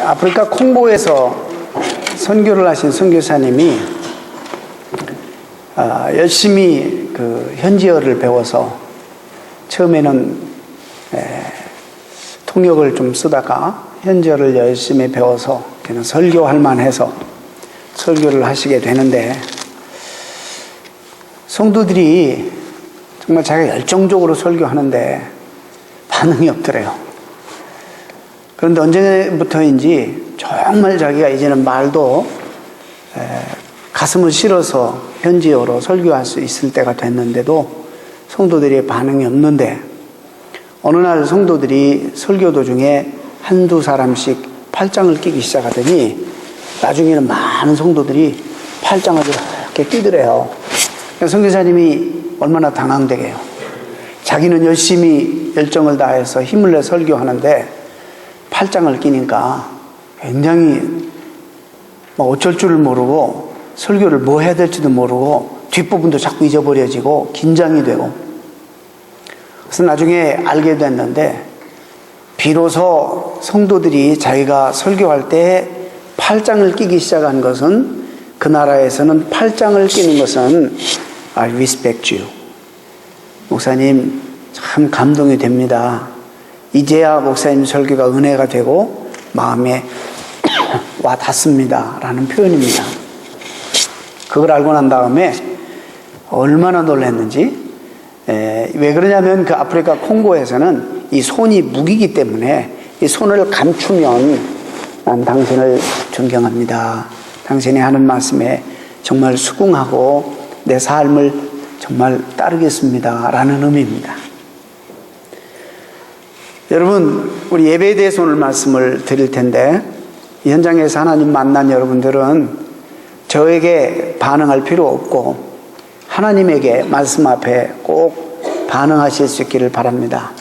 아프리카 콩고에서 선교를 하신 선교사님이 열심히 그 현지어를 배워서 처음에는 통역을 좀 쓰다가 현지어를 열심히 배워서 그냥 설교할 만해서 설교를 하시게 되는데, 성도들이 정말 자기가 열정적으로 설교하는데 반응이 없더래요. 그런데 언제부터인지 정말 자기가 이제는 말도 가슴을 실어서 현지어로 설교할 수 있을 때가 됐는데도 성도들이 반응이 없는데, 어느 날 성도들이 설교 도중에 한두 사람씩 팔짱을 끼기 시작하더니 나중에는 많은 성도들이 팔짱을 이렇게 끼더래요. 선교사님이 얼마나 당황되게요. 자기는 열심히 열정을 다해서 힘을 내 설교하는데 팔짱을 끼니까 굉장히 어쩔 줄을 모르고 설교를 뭐 해야 될지도 모르고 뒷부분도 자꾸 잊어버려지고 긴장이 되고, 그래서 나중에 알게 됐는데, 비로소 성도들이 자기가 설교할 때 팔짱을 끼기 시작한 것은, 그 나라에서는 팔짱을 끼는 것은 I respect you. 목사님 참 감동이 됩니다. 이제야 목사님 설교가 은혜가 되고 마음에 와 닿습니다 라는 표현입니다. 그걸 알고 난 다음에 얼마나 놀랐는지. 왜 그러냐면 그 아프리카 콩고에서는 이 손이 무기이기 때문에 이 손을 감추면 난 당신을 존경합니다, 당신이 하는 말씀에 정말 수긍하고 내 삶을 정말 따르겠습니다 라는 의미입니다. 여러분, 우리 예배에 대해서 오늘 말씀을 드릴 텐데, 이 현장에서 하나님 만난 여러분들은 저에게 반응할 필요 없고 하나님에게 말씀 앞에 꼭 반응하실 수 있기를 바랍니다.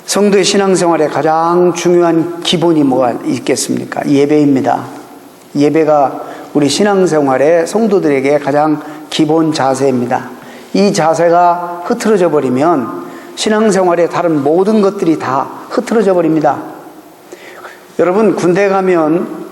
성도의 신앙생활에 가장 중요한 기본이 뭐가 있겠습니까? 예배입니다. 예배가 우리 신앙생활의 성도들에게 가장 기본 자세입니다. 이 자세가 흐트러져 버리면 신앙생활의 다른 모든 것들이 다 흐트러져 버립니다. 여러분, 군대 가면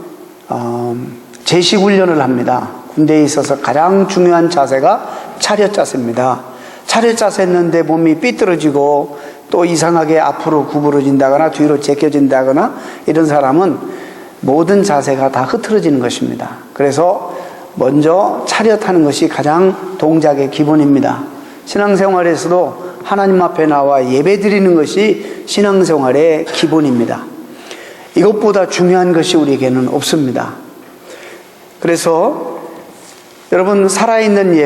제식훈련을 합니다. 군대에 있어서 가장 중요한 자세가 차렷 자세입니다. 차렷 자세 했는데 몸이 삐뚤어지고 또 이상하게 앞으로 구부러진다거나 뒤로 제껴진다거나 이런 사람은 모든 자세가 다 흐트러지는 것입니다. 그래서 먼저 차렷하는 것이 가장 동작의 기본입니다. 신앙생활에서도 하나님 앞에 나와 예배드리는 것이 신앙생활의 기본입니다. 이것보다 중요한 것이 우리에게는 없습니다. 그래서 여러분, 살아있는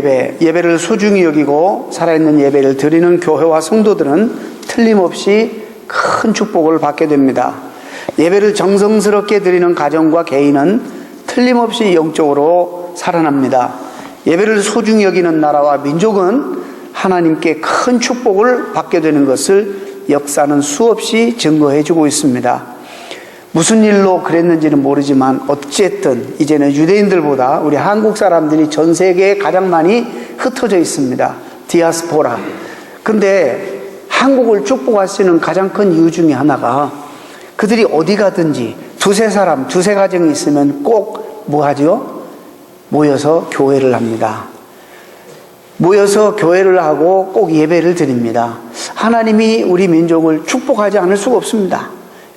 예배를 소중히 여기고 살아있는 예배를 드리는 교회와 성도들은 틀림없이 큰 축복을 받게 됩니다. 예배를 정성스럽게 드리는 가정과 개인은 틀림없이 영적으로 살아납니다. 예배를 소중히 여기는 나라와 민족은 하나님께 큰 축복을 받게 되는 것을 역사는 수없이 증거해주고 있습니다. 무슨 일로 그랬는지는 모르지만 어쨌든 이제는 유대인들보다 우리 한국 사람들이 전 세계에 가장 많이 흩어져 있습니다. 디아스포라. 근데 한국을 축복하시는 가장 큰 이유 중에 하나가, 그들이 어디 가든지 두세 사람, 두세 가정이 있으면 꼭 뭐 하죠? 모여서 교회를 합니다. 모여서 교회를 하고 꼭 예배를 드립니다. 하나님이 우리 민족을 축복하지 않을 수가 없습니다.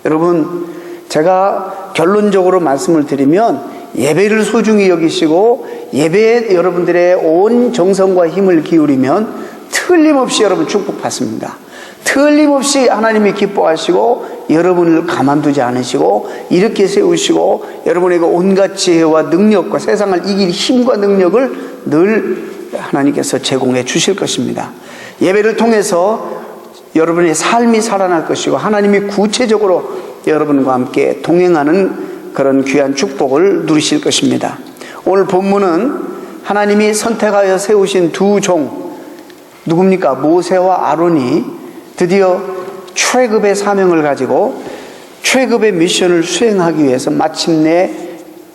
여러분, 제가 결론적으로 말씀을 드리면 예배를 소중히 여기시고 예배에 여러분들의 온 정성과 힘을 기울이면 틀림없이 여러분 축복받습니다. 틀림없이 하나님이 기뻐하시고 여러분을 가만두지 않으시고 이렇게 세우시고 여러분에게 온갖 지혜와 능력과 세상을 이길 힘과 능력을 늘 하나님께서 제공해 주실 것입니다. 예배를 통해서 여러분의 삶이 살아날 것이고 하나님이 구체적으로 여러분과 함께 동행하는 그런 귀한 축복을 누리실 것입니다. 오늘 본문은 하나님이 선택하여 세우신 두 종, 누굽니까? 모세와 아론이 드디어 최급의 사명을 가지고 최급의 미션을 수행하기 위해서 마침내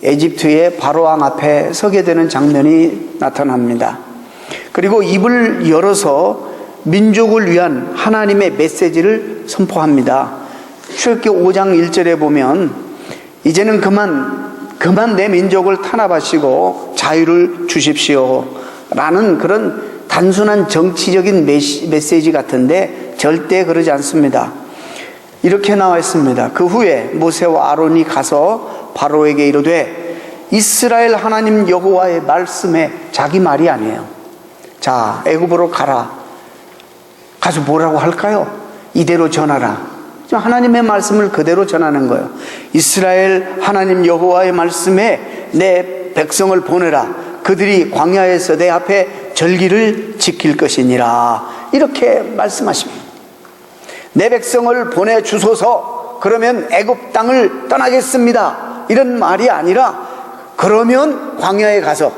에집트의 바로왕 앞에 서게 되는 장면이 나타납니다. 그리고 입을 열어서 민족을 위한 하나님의 메시지를 선포합니다. 출애굽기 5장 1절에 보면 이제는 그만 내 민족을 탄압하시고 자유를 주십시오 라는 그런 단순한 정치적인 메시지 같은데 절대 그러지 않습니다. 이렇게 나와 있습니다. 그 후에 모세와 아론이 가서 바로에게 이르되, 이스라엘 하나님 여호와의 말씀에, 자기 말이 아니에요. 자, 애굽으로 가라. 가서 뭐라고 할까요? 이대로 전하라. 하나님의 말씀을 그대로 전하는 거예요. 이스라엘 하나님 여호와의 말씀에 내 백성을 보내라. 그들이 광야에서 내 앞에 절기를 지킬 것이니라. 이렇게 말씀하십니다. 내 백성을 보내주소서. 그러면 애굽 땅을 떠나겠습니다. 이런 말이 아니라, 그러면 광야에 가서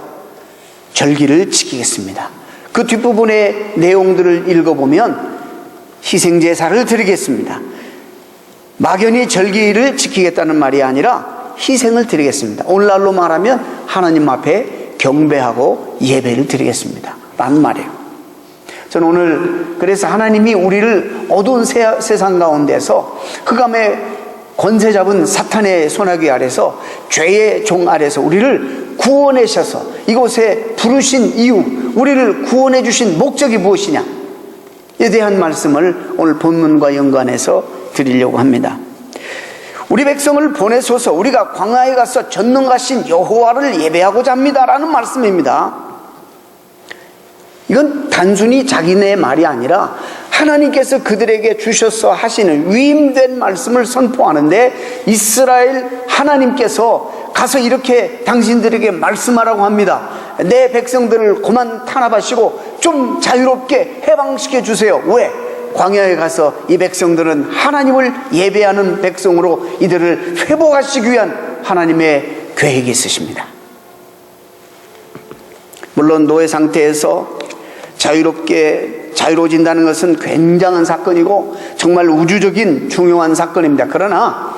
절기를 지키겠습니다. 그 뒷부분의 내용들을 읽어보면 희생제사를 드리겠습니다. 막연히 절기를 지키겠다는 말이 아니라 희생을 드리겠습니다. 오늘날로 말하면 하나님 앞에 경배하고 예배를 드리겠습니다 라는 말이에요. 저는 오늘 그래서 하나님이 우리를 어두운 세상 가운데서 흑암의 권세 잡은 사탄의 소나기 아래서, 죄의 종 아래서 우리를 구원하셔서 이곳에 부르신 이유, 우리를 구원해 주신 목적이 무엇이냐에 대한 말씀을 오늘 본문과 연관해서 드리려고 합니다. 우리 백성을 보내소서. 우리가 광야에 가서 전능하신 여호와를 예배하고자 합니다라는 말씀입니다. 이건 단순히 자기네 말이 아니라 하나님께서 그들에게 주셔서 하시는 위임된 말씀을 선포하는데, 이스라엘 하나님께서 가서 이렇게 당신들에게 말씀하라고 합니다. 내 백성들을 그만 탄압하시고 좀 자유롭게 해방시켜 주세요. 왜? 광야에 가서 이 백성들은 하나님을 예배하는 백성으로 이들을 회복하시기 위한 하나님의 계획이 있으십니다. 물론 노예 상태에서 자유로워진다는 것은 굉장한 사건이고 정말 우주적인 중요한 사건입니다. 그러나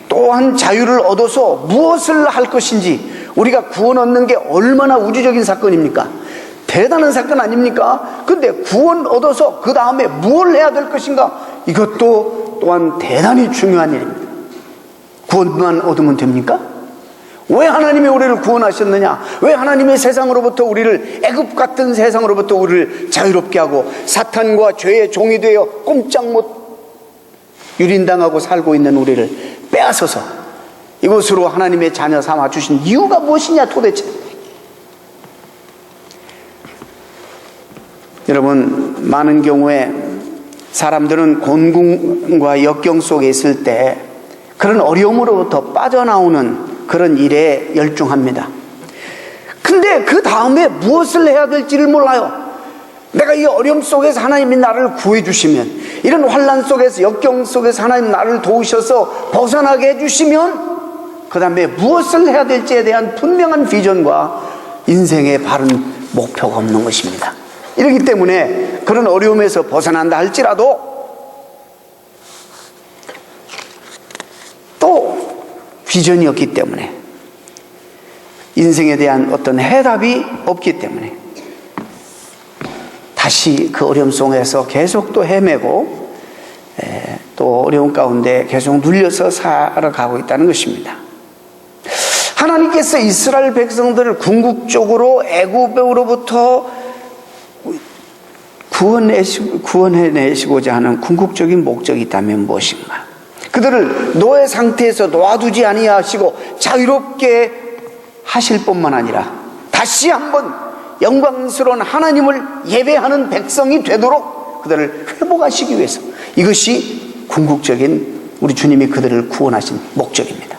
또한 자유를 얻어서 무엇을 할 것인지, 우리가 구원 얻는 게 얼마나 우주적인 사건입니까? 대단한 사건 아닙니까? 근데 구원 얻어서 그 다음에 뭘 해야 될 것인가? 이것도 또한 대단히 중요한 일입니다. 구원만 얻으면 됩니까? 왜 하나님이 우리를 구원하셨느냐? 왜 하나님의 세상으로부터 우리를, 애굽 같은 세상으로부터 우리를 자유롭게 하고 사탄과 죄의 종이 되어 꼼짝 못 유린당하고 살고 있는 우리를 빼앗아서 이곳으로 하나님의 자녀 삼아 주신 이유가 무엇이냐 도대체? 여러분, 많은 경우에 사람들은 곤궁과 역경 속에 있을 때 그런 어려움으로부터 빠져나오는 그런 일에 열중합니다. 근데 그 다음에 무엇을 해야 될지를 몰라요. 내가 이 어려움 속에서 하나님이 나를 구해 주시면, 이런 환난 속에서, 역경 속에서 하나님 나를 도우셔서 벗어나게 해주시면 그 다음에 무엇을 해야 될지에 대한 분명한 비전과 인생의 바른 목표가 없는 것입니다. 이렇기 때문에 그런 어려움에서 벗어난다 할지라도 또 비전이 없기 때문에, 인생에 대한 어떤 해답이 없기 때문에 다시 그 어려움 속에서 계속 또 헤매고 또 어려움 가운데 계속 눌려서 살아가고 있다는 것입니다. 하나님께서 이스라엘 백성들을 궁극적으로 애굽으로부터 구원해내시고자 하는 궁극적인 목적이 있다면 무엇인가? 그들을 노예 상태에서 놓아두지 아니하시고 자유롭게 하실 뿐만 아니라 다시 한번 영광스러운 하나님을 예배하는 백성이 되도록 그들을 회복하시기 위해서, 이것이 궁극적인 우리 주님이 그들을 구원하신 목적입니다.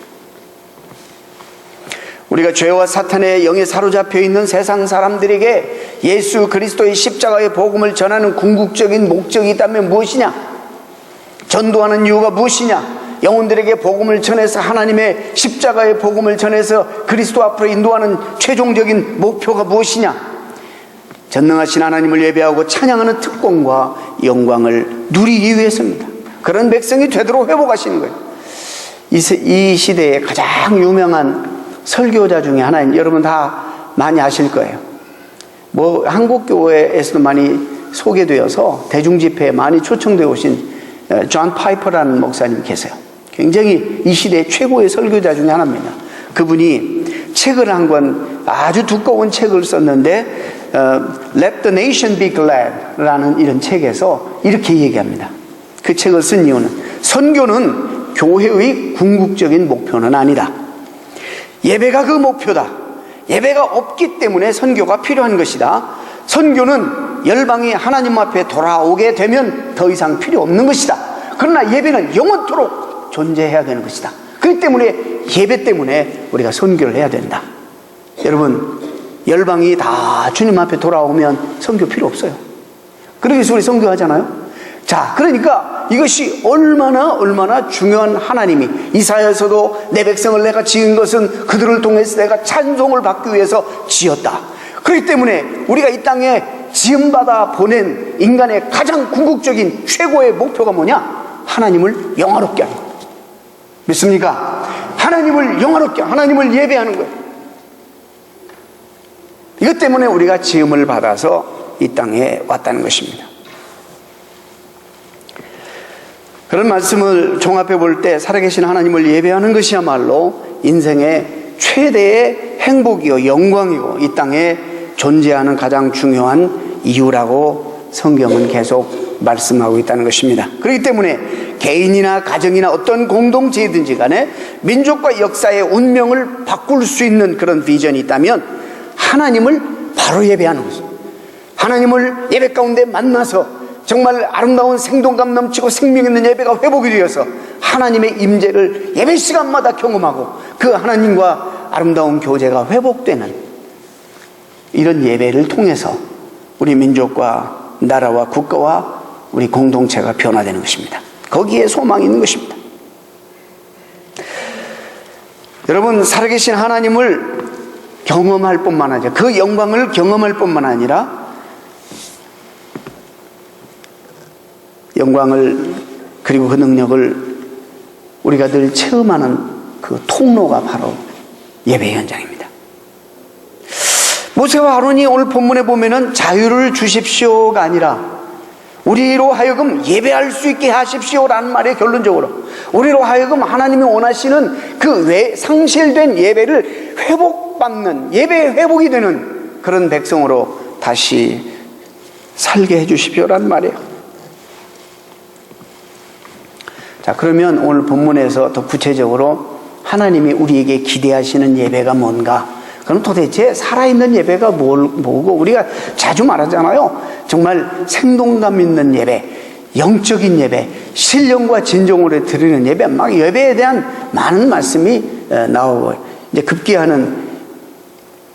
우리가 죄와 사탄의 영에 사로잡혀 있는 세상 사람들에게 예수 그리스도의 십자가의 복음을 전하는 궁극적인 목적이 있다면 무엇이냐? 전도하는 이유가 무엇이냐? 영혼들에게 복음을 전해서 하나님의 십자가의 복음을 전해서 그리스도 앞으로 인도하는 최종적인 목표가 무엇이냐? 전능하신 하나님을 예배하고 찬양하는 특권과 영광을 누리기 위해서입니다. 그런 백성이 되도록 회복하시는 거예요. 이 시대에 가장 유명한 설교자 중에 하나인, 여러분 다 많이 아실 거예요. 한국교회에서도 많이 소개되어서 대중집회에 많이 초청되어 오신 존 파이퍼라는 목사님 계세요. 굉장히 이 시대 최고의 설교자 중에 하나입니다. 그분이 책을 한 권, 아주 두꺼운 책을 썼는데 Let the Nation Be Glad 라는 이런 책에서 이렇게 얘기합니다. 그 책을 쓴 이유는 선교는 교회의 궁극적인 목표는 아니다. 예배가 그 목표다. 예배가 없기 때문에 선교가 필요한 것이다. 선교는 열방이 하나님 앞에 돌아오게 되면 더 이상 필요 없는 것이다. 그러나 예배는 영원토록 존재해야 되는 것이다. 그렇기 때문에 예배 때문에 우리가 선교를 해야 된다. 여러분, 열방이 다 주님 앞에 돌아오면 선교 필요 없어요. 그러기 위해서 우리 선교하잖아요. 자, 그러니까 이것이 얼마나 중요한 하나님이 이사야서도 내 백성을 내가 지은 것은 그들을 통해서 내가 찬송을 받기 위해서 지었다. 그렇기 때문에 우리가 이 땅에 지음받아 보낸 인간의 가장 궁극적인 최고의 목표가 뭐냐? 하나님을 영화롭게 하는 거예요. 믿습니까? 하나님을 영화롭게, 하나님을 예배하는 거예요. 이것 때문에 우리가 지음을 받아서 이 땅에 왔다는 것입니다. 그런 말씀을 종합해 볼 때 살아계신 하나님을 예배하는 것이야말로 인생의 최대의 행복이요 영광이고 이 땅에 존재하는 가장 중요한 이유라고 성경은 계속 말씀하고 있다는 것입니다. 그렇기 때문에 개인이나 가정이나 어떤 공동체이든지 간에 민족과 역사의 운명을 바꿀 수 있는 그런 비전이 있다면 하나님을 바로 예배하는 것입니다. 하나님을 예배 가운데 만나서 정말 아름다운 생동감 넘치고 생명 있는 예배가 회복이 되어서 하나님의 임재를 예배 시간마다 경험하고 그 하나님과 아름다운 교제가 회복되는 이런 예배를 통해서 우리 민족과 나라와 국가와 우리 공동체가 변화되는 것입니다. 거기에 소망이 있는 것입니다. 여러분, 살아계신 하나님을 경험할 뿐만 아니라 그 영광을 경험할 뿐만 아니라 영광을 그리고 그 능력을 우리가 늘 체험하는 그 통로가 바로 예배 현장입니다. 모세와 아론이 오늘 본문에 보면은 자유를 주십시오가 아니라 우리로 하여금 예배할 수 있게 하십시오라는 말에 결론적으로 우리로 하여금 하나님이 원하시는 그 상실된 예배를 회복받는 예배 회복이 되는 그런 백성으로 다시 살게 해주십시오라는 말이에요. 자, 그러면 오늘 본문에서 더 구체적으로 하나님이 우리에게 기대하시는 예배가 뭔가? 그럼 도대체 살아있는 예배가 뭐고? 우리가 자주 말하잖아요. 정말 생동감 있는 예배, 영적인 예배, 신령과 진정으로 드리는 예배, 막 예배에 대한 많은 말씀이 나오고 이제 급기야는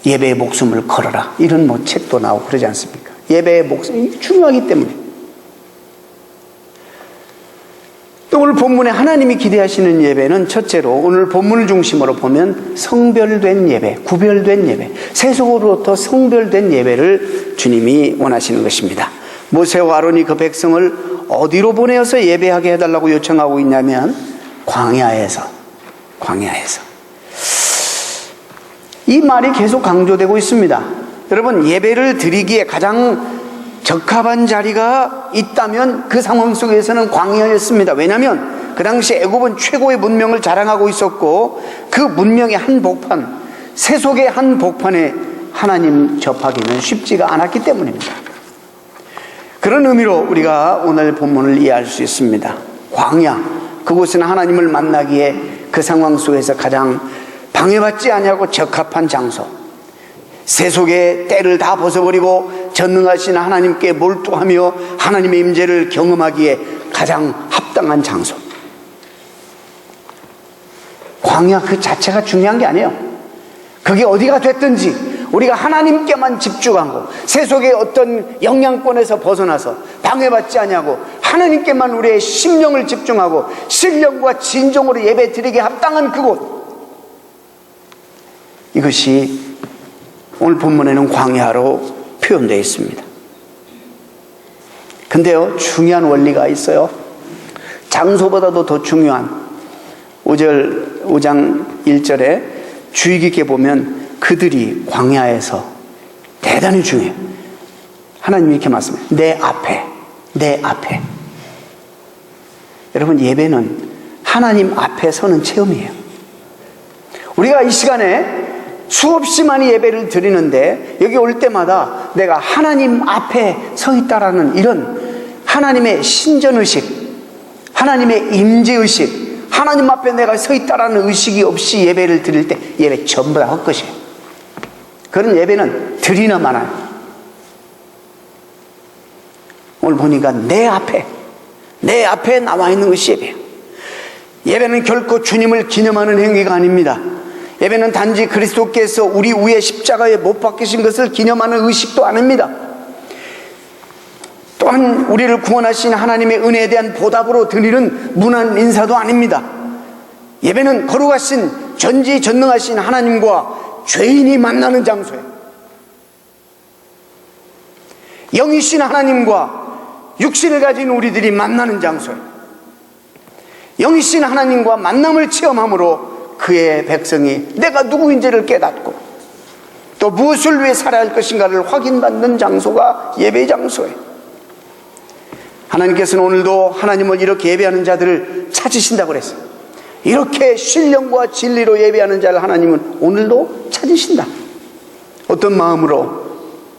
예배의 목숨을 걸어라 이런 뭐 책도 나오고 그러지 않습니까? 예배의 목숨이 중요하기 때문에. 또 오늘 본문에 하나님이 기대하시는 예배는 첫째로 오늘 본문을 중심으로 보면 성별된 예배, 구별된 예배, 세속으로부터 성별된 예배를 주님이 원하시는 것입니다. 모세와 아론이 그 백성을 어디로 보내어서 예배하게 해달라고 요청하고 있냐면 광야에서. 이 말이 계속 강조되고 있습니다. 여러분, 예배를 드리기에 가장 적합한 자리가 있다면 그 상황 속에서는 광야였습니다. 왜냐하면 그 당시 애굽은 최고의 문명을 자랑하고 있었고 그 문명의 한복판, 세속의 한복판에 하나님 접하기는 쉽지가 않았기 때문입니다. 그런 의미로 우리가 오늘 본문을 이해할 수 있습니다. 광야, 그곳은 하나님을 만나기에 그 상황 속에서 가장 방해받지 아니하고 적합한 장소, 세속의 때를 다 벗어버리고 전능하신 하나님께 몰두하며 하나님의 임재를 경험하기에 가장 합당한 장소. 광야 그 자체가 중요한 게 아니에요. 그게 어디가 됐든지 우리가 하나님께만 집중하고 세속의 어떤 영향권에서 벗어나서 방해받지 아니하고 하나님께만 우리의 심령을 집중하고 신령과 진정으로 예배드리기에 합당한 그곳, 이것이 오늘 본문에는 광야로 표현되어 있습니다. 근데요, 중요한 원리가 있어요. 장소보다도 더 중요한 5장 1절에 주의 깊게 보면 그들이 광야에서 대단히 중요해요. 하나님이 이렇게 말씀해요. 내 앞에. 여러분, 예배는 하나님 앞에 서는 체험이에요. 우리가 이 시간에 수없이 많이 예배를 드리는데 여기 올 때마다 내가 하나님 앞에 서 있다라는 이런 하나님의 신전의식, 하나님의 임재의식, 하나님 앞에 내가 서 있다라는 의식이 없이 예배를 드릴 때 예배 전부 다 헛것이에요. 그런 예배는 드리나 마나요. 오늘 보니까 내 앞에 나와 있는 것이 예배예요. 예배는 결코 주님을 기념하는 행위가 아닙니다. 예배는 단지 그리스도께서 우리 위에 십자가에 못 박히신 것을 기념하는 의식도 아닙니다. 또한 우리를 구원하신 하나님의 은혜에 대한 보답으로 드리는 무난 인사도 아닙니다. 예배는 거룩하신 전지전능하신 하나님과 죄인이 만나는 장소예요. 영이신 하나님과 육신을 가진 우리들이 만나는 장소예요. 영이신 하나님과 만남을 체험함으로 그의 백성이 내가 누구인지를 깨닫고 또 무엇을 위해 살아야 할 것인가를 확인받는 장소가 예배 장소예요. 하나님께서는 오늘도 하나님을 이렇게 예배하는 자들을 찾으신다고 그랬어요. 이렇게 신령과 진리로 예배하는 자를 하나님은 오늘도 찾으신다. 어떤 마음으로,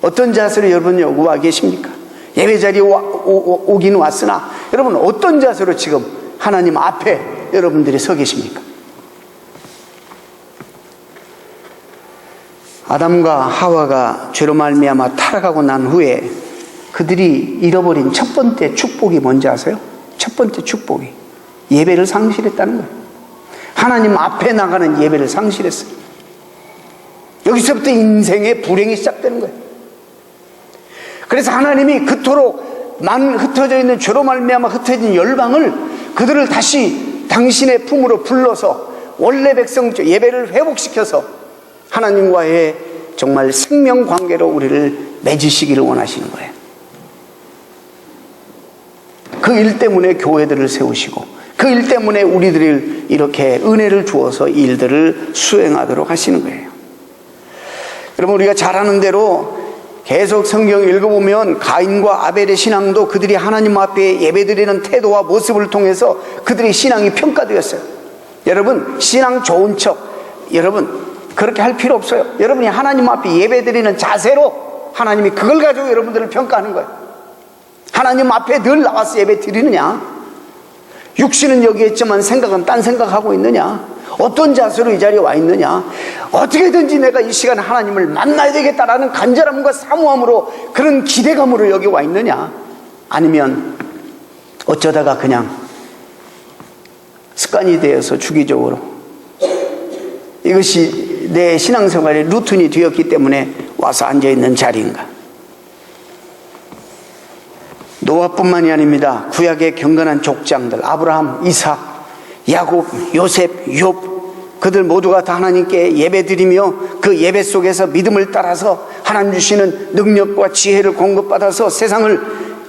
어떤 자세로 여러분 여기 와 계십니까? 예배 자리에 오긴 왔으나 여러분 어떤 자세로 지금 하나님 앞에 여러분들이 서 계십니까? 아담과 하와가 죄로 말미암아 타락하고 난 후에 그들이 잃어버린 첫 번째 축복이 뭔지 아세요? 첫 번째 축복이 예배를 상실했다는 거예요. 하나님 앞에 나가는 예배를 상실했어요. 여기서부터 인생의 불행이 시작되는 거예요. 그래서 하나님이 그토록 흩어져 있는 죄로 말미암아 흩어진 열방을 그들을 다시 당신의 품으로 불러서 원래 백성 예배를 회복시켜서 하나님과의 정말 생명관계로 우리를 맺으시기를 원하시는 거예요. 그 일 때문에 교회들을 세우시고 그 일 때문에 우리들을 이렇게 은혜를 주어서 일들을 수행하도록 하시는 거예요. 여러분 우리가 잘 아는 대로 계속 성경 읽어보면 가인과 아벨의 신앙도 그들이 하나님 앞에 예배드리는 태도와 모습을 통해서 그들의 신앙이 평가되었어요. 여러분 신앙 좋은 척 여러분 그렇게 할 필요 없어요. 여러분이 하나님 앞에 예배드리는 자세로 하나님이 그걸 가지고 여러분들을 평가하는 거예요. 하나님 앞에 늘 나와서 예배 드리느냐, 육신은 여기 있지만 생각은 딴 생각하고 있느냐, 어떤 자세로 이 자리에 와 있느냐, 어떻게든지 내가 이 시간에 하나님을 만나야 되겠다라는 간절함과 사모함으로 그런 기대감으로 여기 와 있느냐, 아니면 어쩌다가 그냥 습관이 되어서 주기적으로 이것이 내 신앙생활의 루틴이 되었기 때문에 와서 앉아있는 자리인가. 노아뿐만이 아닙니다. 구약의 경건한 족장들 아브라함, 이삭, 야곱, 요셉, 욥 그들 모두가 다 하나님께 예배드리며 그 예배 속에서 믿음을 따라서 하나님 주시는 능력과 지혜를 공급받아서 세상을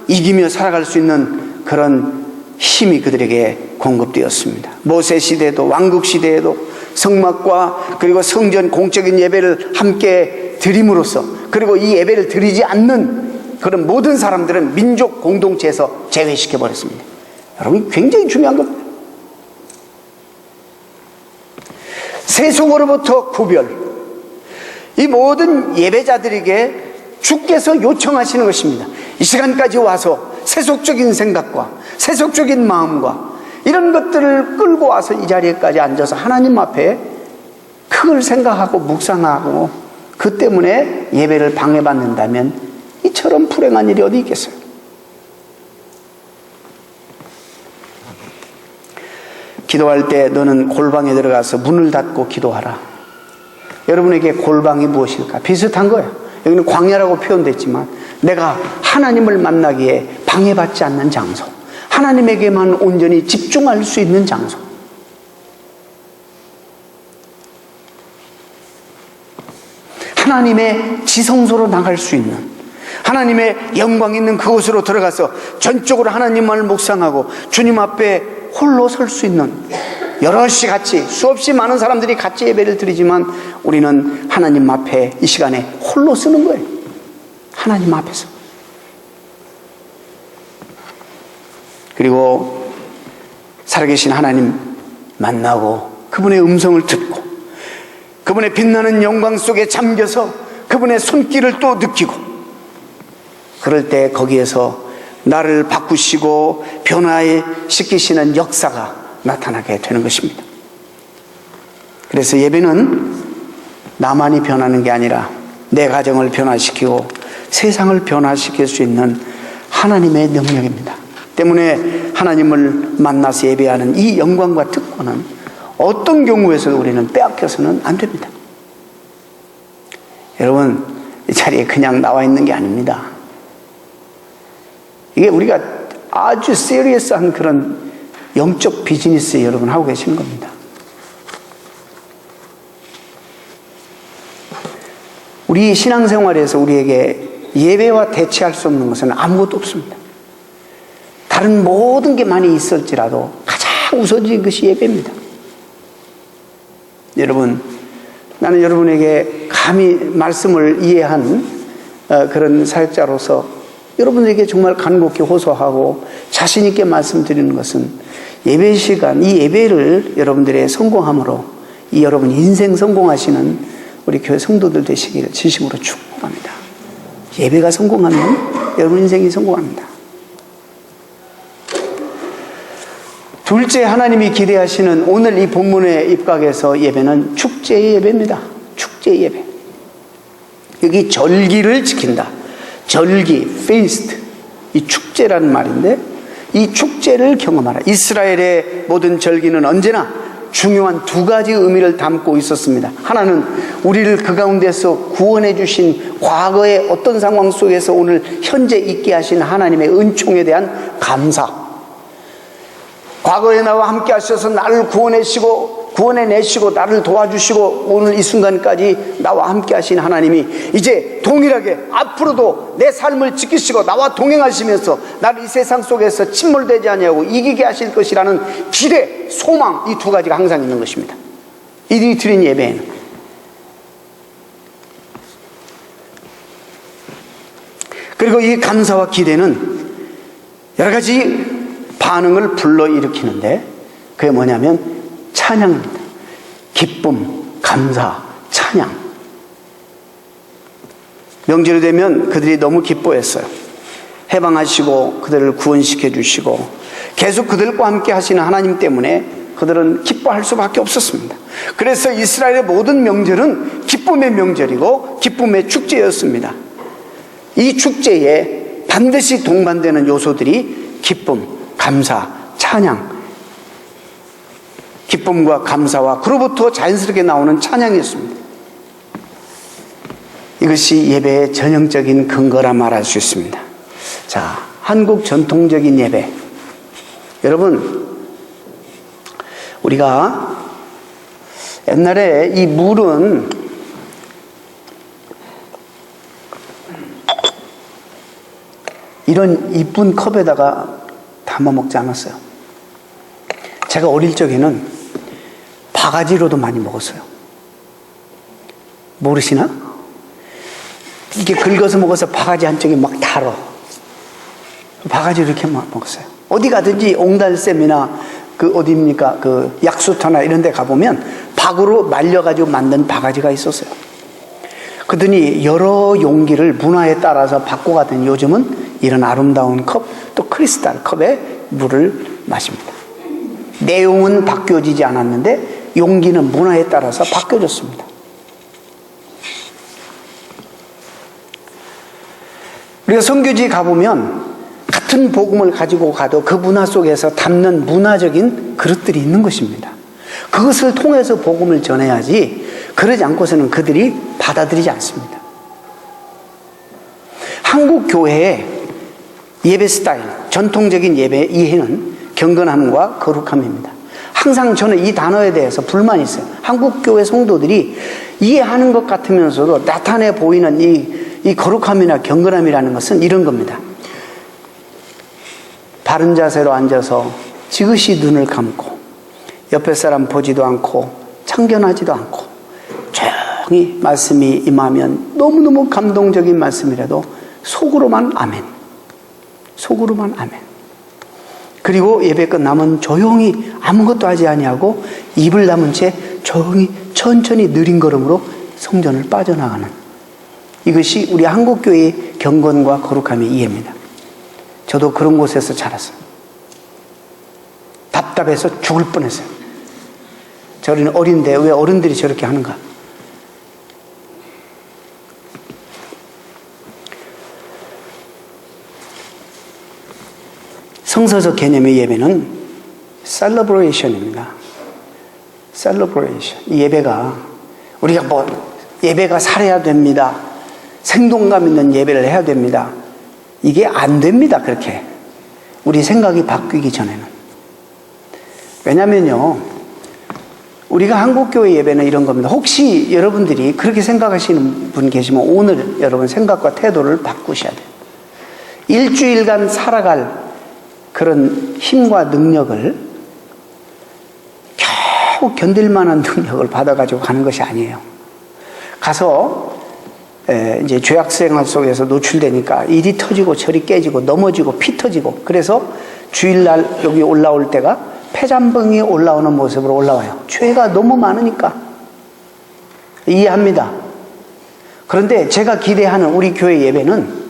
이기며 살아갈 수 있는 그런 힘이 그들에게 공급되었습니다. 모세 시대에도 왕국 시대에도 성막과 그리고 성전 공적인 예배를 함께 드림으로써 그리고 이 예배를 드리지 않는 그런 모든 사람들은 민족 공동체에서 제외시켜버렸습니다. 여러분 굉장히 중요한 겁니다. 세속으로부터 구별, 이 모든 예배자들에게 주께서 요청하시는 것입니다. 이 시간까지 와서 세속적인 생각과 세속적인 마음과 이런 것들을 끌고 와서 이 자리에까지 앉아서 하나님 앞에 그걸 생각하고 묵상하고 그 때문에 예배를 방해받는다면 이처럼 불행한 일이 어디 있겠어요? 기도할 때 너는 골방에 들어가서 문을 닫고 기도하라. 여러분에게 골방이 무엇일까? 비슷한 거예요. 여기는 광야라고 표현됐지만 내가 하나님을 만나기에 방해받지 않는 장소, 하나님에게만 온전히 집중할 수 있는 장소. 하나님의 지성소로 나갈 수 있는, 하나님의 영광 있는 그곳으로 들어가서 전적으로 하나님만을 묵상하고 주님 앞에 홀로 설 수 있는, 여럿이 같이 수없이 많은 사람들이 같이 예배를 드리지만 우리는 하나님 앞에 이 시간에 홀로 쓰는 거예요. 하나님 앞에서. 그리고 살아계신 하나님 만나고 그분의 음성을 듣고 그분의 빛나는 영광 속에 잠겨서 그분의 손길을 또 느끼고, 그럴 때 거기에서 나를 바꾸시고 변화시키시는 역사가 나타나게 되는 것입니다. 그래서 예배는 나만이 변하는 게 아니라 내 가정을 변화시키고 세상을 변화시킬 수 있는 하나님의 능력입니다. 때문에 하나님을 만나서 예배하는 이 영광과 특권은 어떤 경우에서도 우리는 빼앗겨서는 안 됩니다. 여러분, 이 자리에 그냥 나와 있는 게 아닙니다. 이게 우리가 아주 시리어스한 그런 영적 비즈니스 여러분 하고 계시는 겁니다. 우리 신앙생활에서 우리에게 예배와 대체할 수 없는 것은 아무것도 없습니다. 다른 모든 게 많이 있을지라도 가장 우선적인 것이 예배입니다. 여러분, 나는 여러분에게 감히 말씀을 이해한 그런 사역자로서 여러분에게 정말 간곡히 호소하고 자신 있게 말씀드리는 것은, 예배 시간, 이 예배를 여러분들의 성공함으로 이 여러분 인생 성공하시는 우리 교회 성도들 되시기를 진심으로 축복합니다. 예배가 성공하면 여러분 인생이 성공합니다. 둘째, 하나님이 기대하시는 오늘 이 본문의 입각에서 예배는 축제의 예배입니다. 축제의 예배. 여기 절기를 지킨다. 절기, feast. 이 축제라는 말인데, 이 축제를 경험하라. 이스라엘의 모든 절기는 언제나 중요한 두 가지 의미를 담고 있었습니다. 하나는 우리를 그 가운데서 구원해 주신 과거의 어떤 상황 속에서 오늘 현재 있게 하신 하나님의 은총에 대한 감사. 과거에 나와 함께 하셔서 나를 구원해내시고 나를 도와주시고 오늘 이 순간까지 나와 함께 하신 하나님이 이제 동일하게 앞으로도 내 삶을 지키시고 나와 동행하시면서 나를 이 세상 속에서 침몰되지 아니하고 이기게 하실 것이라는 기대, 소망, 이 두 가지가 항상 있는 것입니다. 이 드린 예배에는. 그리고 이 감사와 기대는 여러 가지 반응을 불러일으키는데, 그게 뭐냐면 찬양입니다. 기쁨, 감사, 찬양. 명절이 되면 그들이 너무 기뻐했어요. 해방하시고 그들을 구원시켜 주시고 계속 그들과 함께 하시는 하나님 때문에 그들은 기뻐할 수밖에 없었습니다. 그래서 이스라엘의 모든 명절은 기쁨의 명절이고 기쁨의 축제였습니다. 이 축제에 반드시 동반되는 요소들이 기쁨, 감사, 찬양, 기쁨과 감사와 그로부터 자연스럽게 나오는 찬양이었습니다. 이것이 예배의 전형적인 근거라 말할 수 있습니다. 자, 한국 전통적인 예배. 여러분, 우리가 옛날에 이 물은 이런 이쁜 컵에다가 담아 먹지 않았어요. 제가 어릴 적에는 바가지로도 많이 먹었어요. 모르시나? 이게 긁어서 먹어서 바가지 한쪽에 막 달어. 바가지로 이렇게 막 먹었어요. 어디 가든지 옹달샘이나 어디입니까? 약수터나 이런 데 가보면 박으로 말려가지고 만든 바가지가 있었어요. 그러더니 여러 용기를 문화에 따라서 바꿔가더니 요즘은 이런 아름다운 컵, 또 크리스탈 컵에 물을 마십니다. 내용은 바뀌어지지 않았는데 용기는 문화에 따라서 바뀌어졌습니다. 우리가 선교지 가보면 같은 복음을 가지고 가도 그 문화 속에서 담는 문화적인 그릇들이 있는 것입니다. 그것을 통해서 복음을 전해야지, 그러지 않고서는 그들이 받아들이지 않습니다. 한국 교회의 예배 스타일, 전통적인 예배 이해는 경건함과 거룩함입니다. 항상 저는 이 단어에 대해서 불만이 있어요. 한국 교회 성도들이 이해하는 것 같으면서도 나타내 보이는 이 거룩함이나 경건함이라는 것은 이런 겁니다. 바른 자세로 앉아서 지그시 눈을 감고 옆에 사람 보지도 않고 참견하지도 않고 조용히 말씀이 임하면 너무너무 감동적인 말씀이라도 속으로만 아멘. 속으로만 아멘. 그리고 예배 끝나면 조용히 아무것도 하지 아니하고 입을 다문 채 조용히 천천히 느린 걸음으로 성전을 빠져나가는, 이것이 우리 한국교회의 경건과 거룩함의 이해입니다. 저도 그런 곳에서 자랐어요. 답답해서 죽을 뻔했어요. 저는 어린데 왜 어른들이 저렇게 하는가? 성서적 개념의 예배는 셀러브레이션입니다. 셀러브레이션. 예배가, 우리가 예배가 살아야 됩니다, 생동감 있는 예배를 해야 됩니다, 이게 안 됩니다. 그렇게 우리 생각이 바뀌기 전에는. 왜냐면요, 우리가 한국교회 예배는 이런 겁니다. 혹시 여러분들이 그렇게 생각하시는 분 계시면 오늘 여러분 생각과 태도를 바꾸셔야 돼요. 일주일간 살아갈 그런 힘과 능력을, 겨우 견딜 만한 능력을 받아가지고 가는 것이 아니에요. 가서 이제 죄악 생활 속에서 노출되니까 일이 터지고 저리 깨지고 넘어지고 피 터지고, 그래서 주일날 여기 올라올 때가 폐잔병이 올라오는 모습으로 올라와요. 죄가 너무 많으니까. 이해합니다. 그런데 제가 기대하는 우리 교회 예배는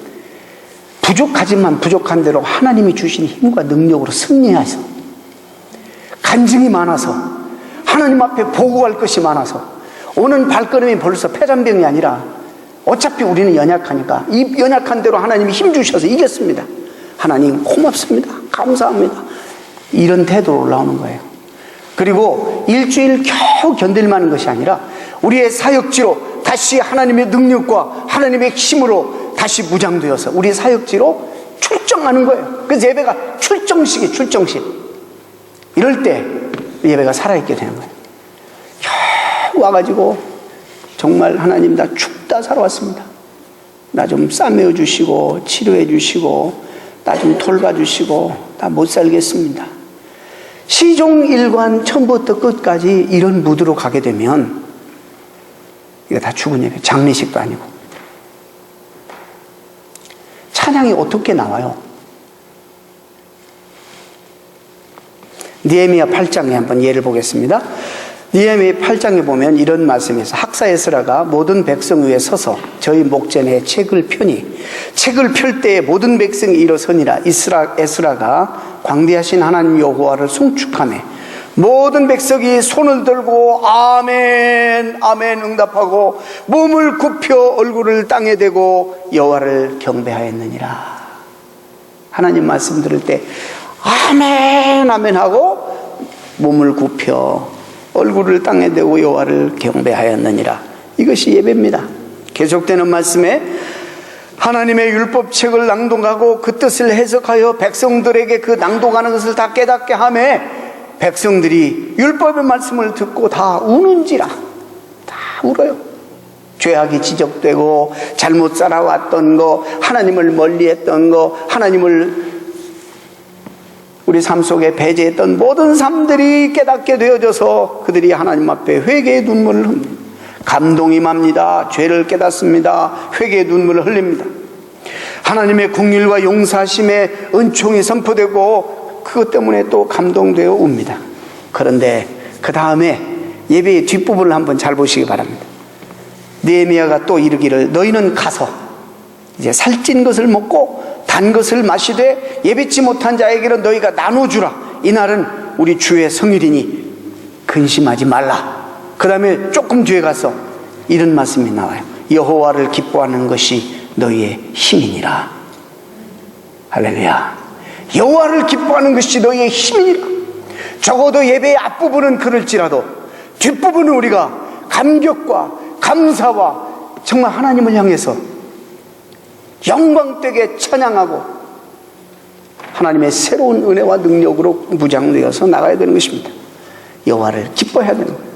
부족하지만 부족한 대로 하나님이 주신 힘과 능력으로 승리해서, 간증이 많아서, 하나님 앞에 보고할 것이 많아서, 오는 발걸음이 벌써 폐잔병이 아니라 어차피 우리는 연약하니까 이 연약한 대로 하나님이 힘 주셔서 이겼습니다, 하나님 고맙습니다, 감사합니다, 이런 태도로 올라오는 거예요. 그리고 일주일 겨우 견딜만한 것이 아니라 우리의 사역지로 다시 하나님의 능력과 하나님의 힘으로 다시 무장되어서 우리 사역지로 출정하는 거예요. 그래서 예배가 출정식이 출정식. 이럴 때 예배가 살아있게 되는 거예요. 와가지고 정말 하나님 나 죽다 살아왔습니다, 나 좀 싸매어 주시고 치료해 주시고 나 좀 돌봐주시고 나 못 살겠습니다. 시종일관 처음부터 끝까지 이런 무드로 가게 되면 이거 다 죽은 예배, 장례식도 아니고. 찬양이 어떻게 나와요? 느헤미야 8장에 한번 예를 보겠습니다. 느헤미야 8장에 보면 이런 말씀이 있어요. 학사 에스라가 모든 백성 위에 서서 저희 목전에 책을 펴니 책을 펼 때에 모든 백성이 일어서니라. 에스라가 광대하신 하나님 여호와를 송축하며 모든 백성이 손을 들고 아멘 아멘 응답하고 몸을 굽혀 얼굴을 땅에 대고 여호와를 경배하였느니라. 하나님 말씀 들을 때 아멘 아멘 하고 몸을 굽혀 얼굴을 땅에 대고 여호와를 경배하였느니라. 이것이 예배입니다. 계속되는 말씀에 하나님의 율법책을 낭독하고 그 뜻을 해석하여 백성들에게 그 낭독하는 것을 다 깨닫게 하며 백성들이 율법의 말씀을 듣고 다 우는지라. 다 울어요. 죄악이 지적되고 잘못 살아왔던 거, 하나님을 멀리했던 거, 하나님을 우리 삶 속에 배제했던 모든 삶들이 깨닫게 되어져서 그들이 하나님 앞에 회개의 눈물을 흘립니다. 감동이 맙니다. 죄를 깨닫습니다. 회개의 눈물을 흘립니다. 하나님의 긍휼과 용서하심의 은총이 선포되고 그것 때문에 또 감동되어 웁니다. 그런데 그 다음에 예배의 뒷부분을 한번 잘 보시기 바랍니다. 느헤미야가 또 이르기를 너희는 가서 이제 살찐 것을 먹고 단 것을 마시되 예배치 못한 자에게는 너희가 나눠주라. 이날은 우리 주의 성일이니 근심하지 말라. 그 다음에 조금 뒤에 가서 이런 말씀이 나와요. 여호와를 기뻐하는 것이 너희의 힘이니라. 할렐루야. 여호와를 기뻐하는 것이 너희의 힘이니라. 적어도 예배의 앞부분은 그럴지라도 뒷부분은 우리가 감격과 감사와 정말 하나님을 향해서 영광되게 찬양하고 하나님의 새로운 은혜와 능력으로 무장되어서 나가야 되는 것입니다. 여호와를 기뻐해야 되는 거예요.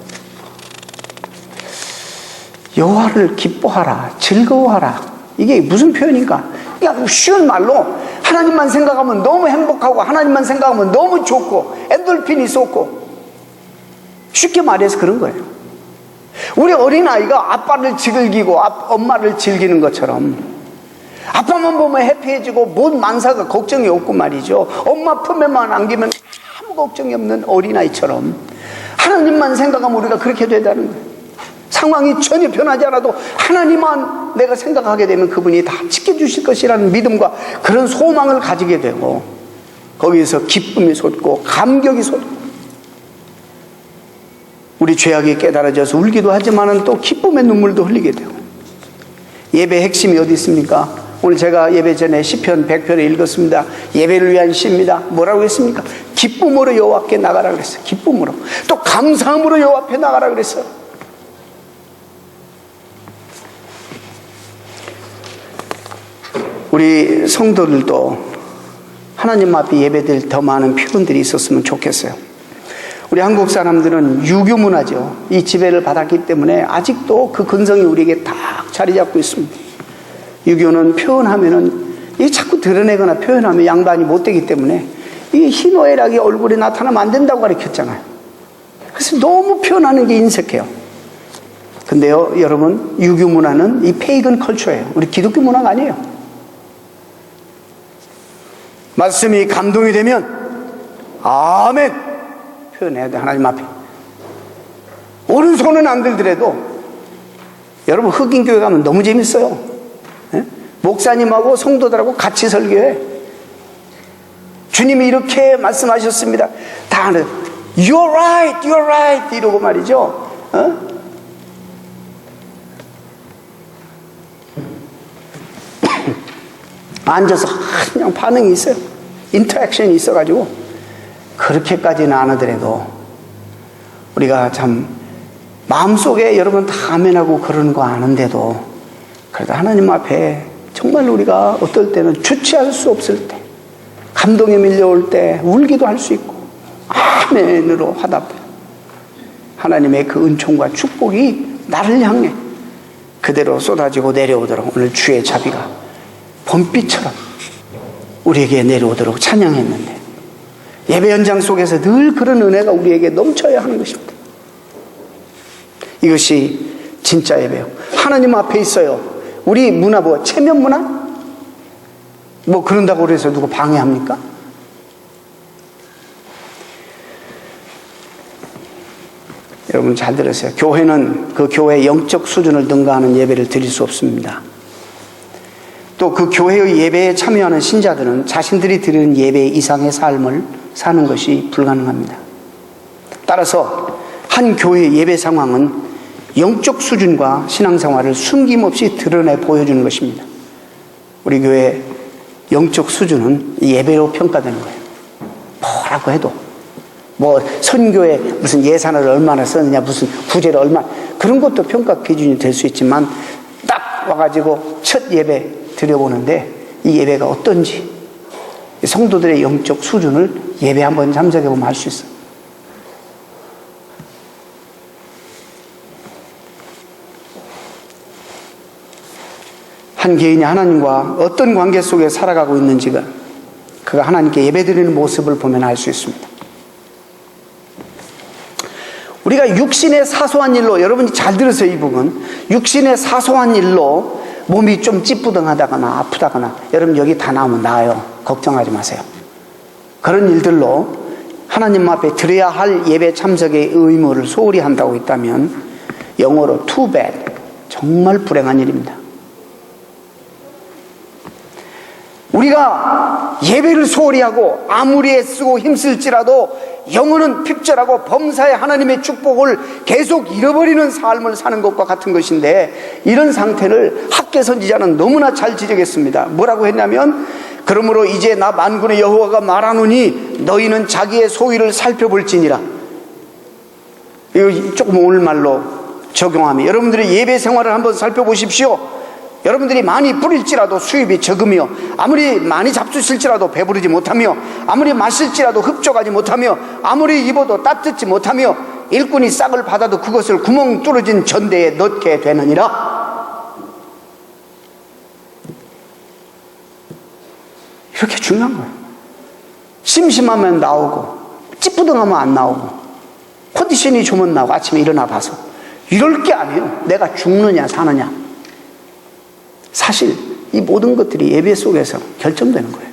여호와를 기뻐하라, 즐거워하라. 이게 무슨 표현인가? 그냥 쉬운 말로 하나님만 생각하면 너무 행복하고 하나님만 생각하면 너무 좋고 엔돌핀이 쏟고, 쉽게 말해서 그런 거예요. 우리 어린아이가 아빠를 즐기고 엄마를 즐기는 것처럼 아빠만 보면 해피해지고 뭔 만사가 걱정이 없고 말이죠. 엄마 품에만 안기면 아무 걱정이 없는 어린아이처럼 하나님만 생각하면 우리가 그렇게 되다는 거예요. 상황이 전혀 변하지 않아도 하나님만 내가 생각하게 되면 그분이 다 지켜주실 것이라는 믿음과 그런 소망을 가지게 되고, 거기에서 기쁨이 솟고 감격이 솟고, 우리 죄악이 깨달아져서 울기도 하지만 또 기쁨의 눈물도 흘리게 되고. 예배의 핵심이 어디 있습니까? 오늘 제가 예배 전에 시편 100편을 읽었습니다. 예배를 위한 시입니다. 뭐라고 했습니까? 기쁨으로 여호와께 나가라 그랬어요. 기쁨으로. 또 감사함으로 여호와 앞에 나가라 그랬어요. 우리 성도들도 하나님 앞에 예배될 더 많은 표현들이 있었으면 좋겠어요. 우리 한국 사람들은 유교 문화죠. 이 지배를 받았기 때문에 아직도 그 근성이 우리에게 딱 자리 잡고 있습니다. 유교는 표현하면은, 이 자꾸 드러내거나 표현하면 양반이 못되기 때문에 이 희노애락이 얼굴에 나타나면 안 된다고 가르쳤잖아요. 그래서 너무 표현하는 게 인색해요. 근데요, 여러분, 유교 문화는 이 페이건 컬처예요. 우리 기독교 문화가 아니에요. 말씀이 감동이 되면 아멘 표현해야 돼. 하나님 앞에 오른손은 안 들더라도. 여러분, 흑인 교회 가면 너무 재밌어요. 네? 목사님하고 성도들하고 같이 설교해. 주님이 이렇게 말씀하셨습니다. 다 하는 You're right, you're right 이러고 말이죠. 앉아서 그냥 반응이 있어요. 인터랙션이 있어가지고. 그렇게까지는 안 하더라도 우리가 참 마음속에 여러분 다 아멘하고 그러는 거 아는데도, 그래도 하나님 앞에 정말 우리가 어떨 때는 주체할 수 없을 때, 감동에 밀려올 때 울기도 할 수 있고 아멘으로 화답해. 하나님의 그 은총과 축복이 나를 향해 그대로 쏟아지고 내려오도록 오늘 주의 자비가 봄비처럼 우리에게 내려오도록 찬양했는데, 예배 현장 속에서 늘 그런 은혜가 우리에게 넘쳐야 하는 것입니다. 이것이 진짜 예배요. 하나님 앞에 있어요. 우리 문화 뭐 체면 문화? 뭐 그런다고 그래서 누구 방해합니까? 여러분 잘 들으세요. 교회는 그 교회의 영적 수준을 능가하는 예배를 드릴 수 없습니다. 또 그 교회의 예배에 참여하는 신자들은 자신들이 드리는 예배 이상의 삶을 사는 것이 불가능합니다. 따라서 한 교회의 예배 상황은 영적 수준과 신앙생활을 숨김없이 드러내 보여주는 것입니다. 우리 교회의 영적 수준은 예배로 평가되는 거예요. 뭐라고 해도 뭐 선교에 무슨 예산을 얼마나 썼느냐, 무슨 부제를 얼마, 그런 것도 평가 기준이 될 수 있지만 딱 와가지고 첫 예배 드려보는데 이 예배가 어떤지, 성도들의 영적 수준을 예배 한번 참석해보면 알 수 있어요. 한 개인이 하나님과 어떤 관계 속에 살아가고 있는지가 그가 하나님께 예배드리는 모습을 보면 알 수 있습니다. 우리가 육신의 사소한 일로, 여러분이 잘 들으세요. 이 부분, 육신의 사소한 일로 몸이 좀 찌뿌둥하다거나 아프다거나, 여러분 여기 다 나오면 나아요. 걱정하지 마세요. 그런 일들로 하나님 앞에 드려야 할 예배 참석의 의무를 소홀히 한다고 있다면 영어로 too bad, 정말 불행한 일입니다. 우리가 예배를 소홀히 하고 아무리 애쓰고 힘쓸지라도 영혼은 핍절하고 범사에 하나님의 축복을 계속 잃어버리는 삶을 사는 것과 같은 것인데, 이런 상태를 학개 선지자는 너무나 잘 지적했습니다. 뭐라고 했냐면, 그러므로 이제 나 만군의 여호와가 말하노니 너희는 자기의 소위를 살펴볼지니라. 이거 조금 오늘말로 적용하면, 여러분들의 예배 생활을 한번 살펴보십시오. 여러분들이 많이 뿌릴지라도 수입이 적으며, 아무리 많이 잡수실지라도 배부르지 못하며, 아무리 마실지라도 흡족하지 못하며, 아무리 입어도 따뜻지 못하며, 일꾼이 싹을 받아도 그것을 구멍 뚫어진 전대에 넣게 되느니라. 이렇게 중요한 거예요. 심심하면 나오고, 찌뿌둥하면 안 나오고, 컨디션이 좋으면 나오고, 아침에 일어나 봐서 이럴 게 아니에요. 내가 죽느냐 사느냐. 사실 이 모든 것들이 예배 속에서 결정되는 거예요.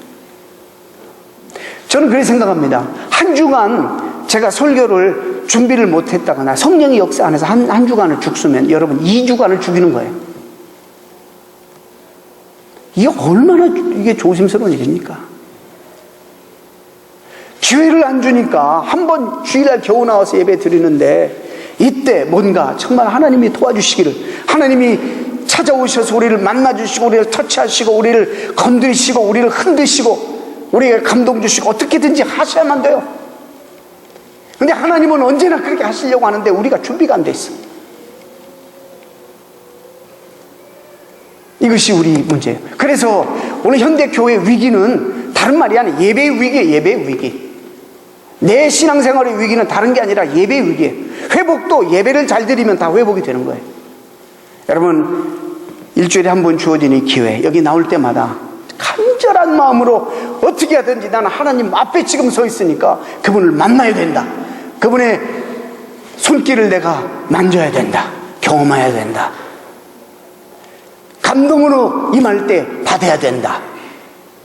저는 그렇게 생각합니다. 한 주간 제가 설교를 준비를 못했다거나 성령의 역사 안에서 한 주간을 죽으면 여러분 2주간을 죽이는 거예요. 이게 얼마나 이게 조심스러운 일입니까? 기회를 안 주니까 한 번 주일날 겨우 나와서 예배 드리는데 이때 뭔가 정말 하나님이 도와주시기를, 하나님이 찾아오셔서 우리를 만나주시고 우리를 터치하시고 우리를 건드리시고 우리를 흔드시고 우리에게 감동 주시고 어떻게든지 하셔야만 돼요. 근데 하나님은 언제나 그렇게 하시려고 하는데 우리가 준비가 안 돼 있어. 이것이 우리 문제예요. 그래서 오늘 현대교회 위기는 다른 말이 아니라 예배의 위기예요. 예배의 위기. 내 신앙생활의 위기는 다른 게 아니라 예배의 위기예요. 회복도 예배를 잘 드리면 다 회복이 되는 거예요. 여러분, 일주일에 한 번 주어진 이 기회, 여기 나올 때마다 간절한 마음으로 어떻게 하든지 나는 하나님 앞에 지금 서 있으니까 그분을 만나야 된다. 그분의 손길을 내가 만져야 된다. 경험해야 된다. 감동으로 임할 때 받아야 된다.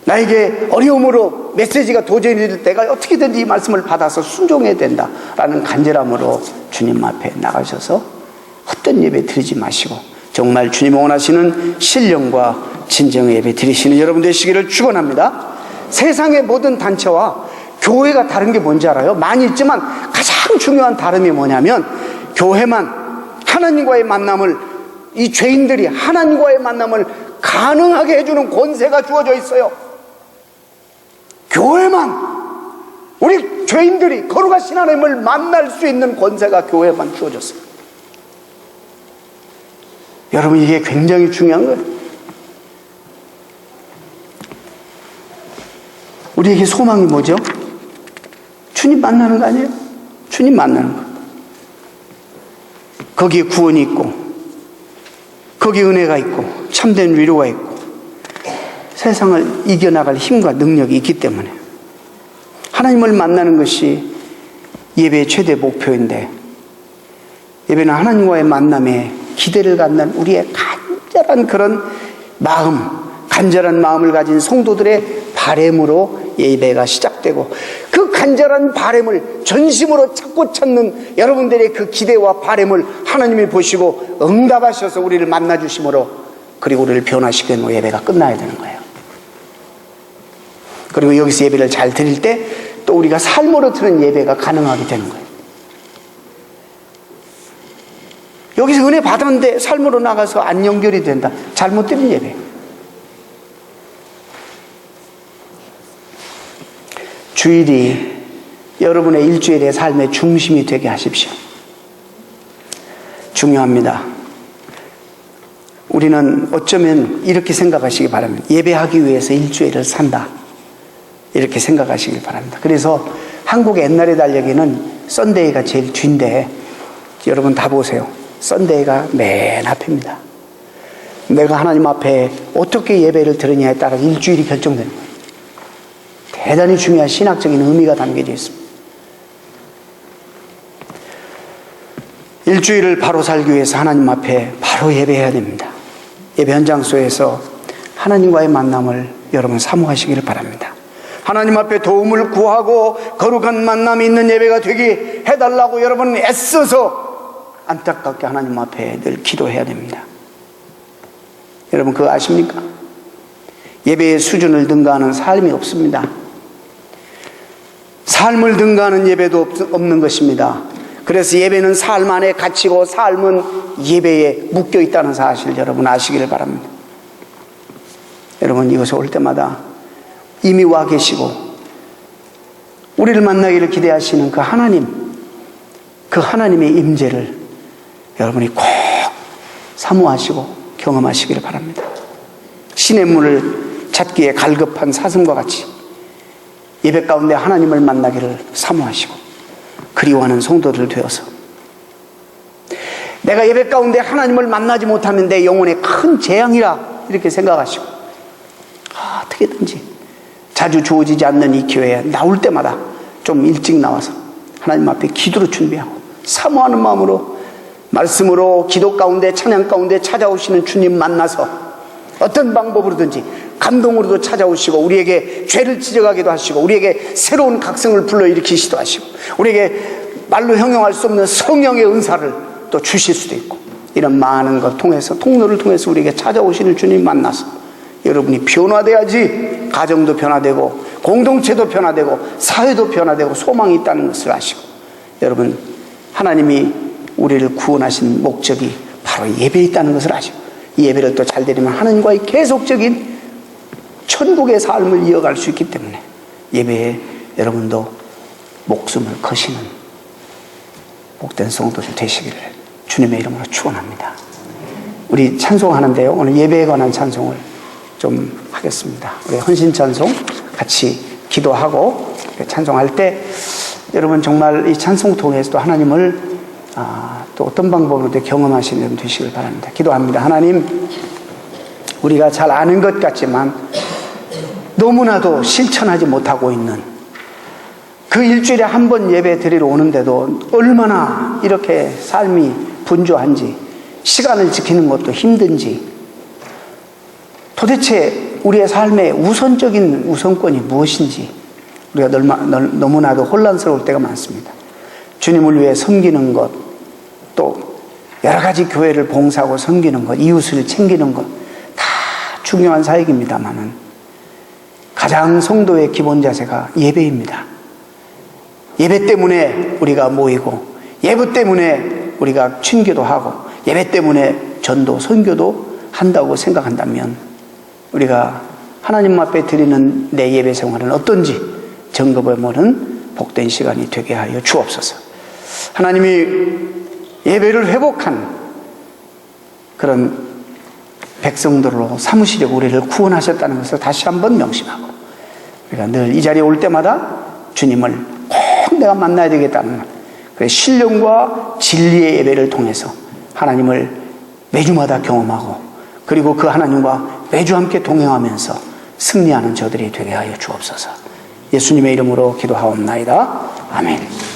나에게 어려움으로 메시지가 도저히 될 때가 어떻게든지 이 말씀을 받아서 순종해야 된다라는 간절함으로 주님 앞에 나가셔서 헛된 예배 드리지 마시고 정말 주님 원하시는 신령과 진정의 예배 드리시는 여러분 되시기를 축원합니다. 세상의 모든 단체와 교회가 다른 게 뭔지 알아요? 많이 있지만 가장 중요한 다름이 뭐냐면 교회만 하나님과의 만남을, 이 죄인들이 하나님과의 만남을 가능하게 해주는 권세가 주어져 있어요. 교회만, 우리 죄인들이 거룩하신 하나님을 만날 수 있는 권세가 교회만 주어졌어요. 여러분, 이게 굉장히 중요한 거예요. 우리에게 소망이 뭐죠? 주님 만나는 거 아니에요? 주님 만나는 거. 거기에 구원이 있고 거기에 은혜가 있고 참된 위로가 있고 세상을 이겨나갈 힘과 능력이 있기 때문에 하나님을 만나는 것이 예배의 최대 목표인데, 예배는 하나님과의 만남에 기대를 갖는 우리의 간절한 그런 마음, 간절한 마음을 가진 성도들의 바램으로 예배가 시작되고, 그 간절한 바램을 전심으로 찾는 여러분들의 그 기대와 바램을 하나님이 보시고 응답하셔서 우리를 만나주심으로, 그리고 우리를 변화시키는 예배가 끝나야 되는 거예요. 그리고 여기서 예배를 잘 드릴 때 또 우리가 삶으로 드는 예배가 가능하게 되는 거예요. 여기서 은혜 받았는데 삶으로 나가서 안 연결이 된다. 잘못 드린 예배. 주일이 여러분의 일주일의 삶의 중심이 되게 하십시오. 중요합니다. 우리는 어쩌면 이렇게 생각하시기 바랍니다. 예배하기 위해서 일주일을 산다. 이렇게 생각하시길 바랍니다. 그래서 한국의 옛날의 달력에는 썬데이가 제일 뒤인데, 여러분 다 보세요. 썬데이가 맨 앞입니다. 내가 하나님 앞에 어떻게 예배를 드리냐에 따라 일주일이 결정되는 거예요. 대단히 중요한 신학적인 의미가 담겨져 있습니다. 일주일을 바로 살기 위해서 하나님 앞에 바로 예배해야 됩니다. 예배 현장 속에서 하나님과의 만남을 여러분 사모하시기를 바랍니다. 하나님 앞에 도움을 구하고 거룩한 만남이 있는 예배가 되게 해달라고 여러분 애써서 안타깝게 하나님 앞에 늘 기도해야 됩니다. 여러분 그거 아십니까? 예배의 수준을 능가하는 삶이 없습니다. 삶을 능가하는 예배도 없는 것입니다. 그래서 예배는 삶 안에 갇히고 삶은 예배에 묶여 있다는 사실 여러분 아시기를 바랍니다. 여러분 이곳에 올 때마다 이미 와 계시고 우리를 만나기를 기대하시는 그 하나님, 그 하나님의 임재를 여러분이 꼭 사모하시고 경험하시기를 바랍니다. 신의 문을 찾기에 갈급한 사슴과 같이 예배 가운데 하나님을 만나기를 사모하시고 그리워하는 성도들 되어서, 내가 예배 가운데 하나님을 만나지 못하면 내 영혼에 큰 재앙이라 이렇게 생각하시고 어떻게든지 자주 주어지지 않는 이 기회에 나올 때마다 좀 일찍 나와서 하나님 앞에 기도로 준비하고 사모하는 마음으로 말씀으로 기도 가운데 찬양 가운데 찾아오시는 주님 만나서 어떤 방법으로든지 감동으로도 찾아오시고 우리에게 죄를 지적하기도 하시고 우리에게 새로운 각성을 불러일으키시기도 하시고 우리에게 말로 형용할 수 없는 성령의 은사를 또 주실 수도 있고 이런 많은 것 통해서 통로를 통해서 우리에게 찾아오시는 주님 만나서 여러분이 변화돼야지 가정도 변화되고 공동체도 변화되고 사회도 변화되고 소망이 있다는 것을 아시고 여러분 하나님이 우리를 구원하신 목적이 바로 예배에 있다는 것을 아시고 이 예배를 또 잘 드리면 하나님과의 계속적인 천국의 삶을 이어갈 수 있기 때문에 예배에 여러분도 목숨을 거시는 복된 성도들 되시기를 주님의 이름으로 축원합니다. 우리 찬송하는데요. 오늘 예배에 관한 찬송을 좀 하겠습니다. 우리 헌신 찬송 같이 기도하고 찬송할 때 여러분 정말 이 찬송 통해서도 하나님을 또 어떤 방법으로 경험하시는 여러분 되시길 바랍니다. 기도합니다. 하나님, 우리가 잘 아는 것 같지만 너무나도 실천하지 못하고 있는 그 일주일에 한 번 예배 드리러 오는데도 얼마나 이렇게 삶이 분주한지 시간을 지키는 것도 힘든지 도대체 우리의 삶의 우선적인 우선권이 무엇인지 우리가 너무나도 혼란스러울 때가 많습니다. 주님을 위해 섬기는 것, 또 여러 가지 교회를 봉사하고 섬기는 것, 이웃을 챙기는 것 다 중요한 사역입니다만은 가장 성도의 기본 자세가 예배입니다. 예배 때문에 우리가 모이고 예배 때문에 우리가 친교도 하고 예배 때문에 전도, 선교도 한다고 생각한다면 우리가 하나님 앞에 드리는 내 예배 생활은 어떤지 점검해보는 복된 시간이 되게 하여 주옵소서. 하나님이 예배를 회복한 그런 백성들로 삼으시려고 우리를 구원하셨다는 것을 다시 한번 명심하고 우리가 늘 이 자리에 올 때마다 주님을 꼭 내가 만나야 되겠다는 그 신령과 진리의 예배를 통해서 하나님을 매주마다 경험하고 그리고 그 하나님과 매주 함께 동행하면서 승리하는 저들이 되게 하여 주옵소서. 예수님의 이름으로 기도하옵나이다. 아멘.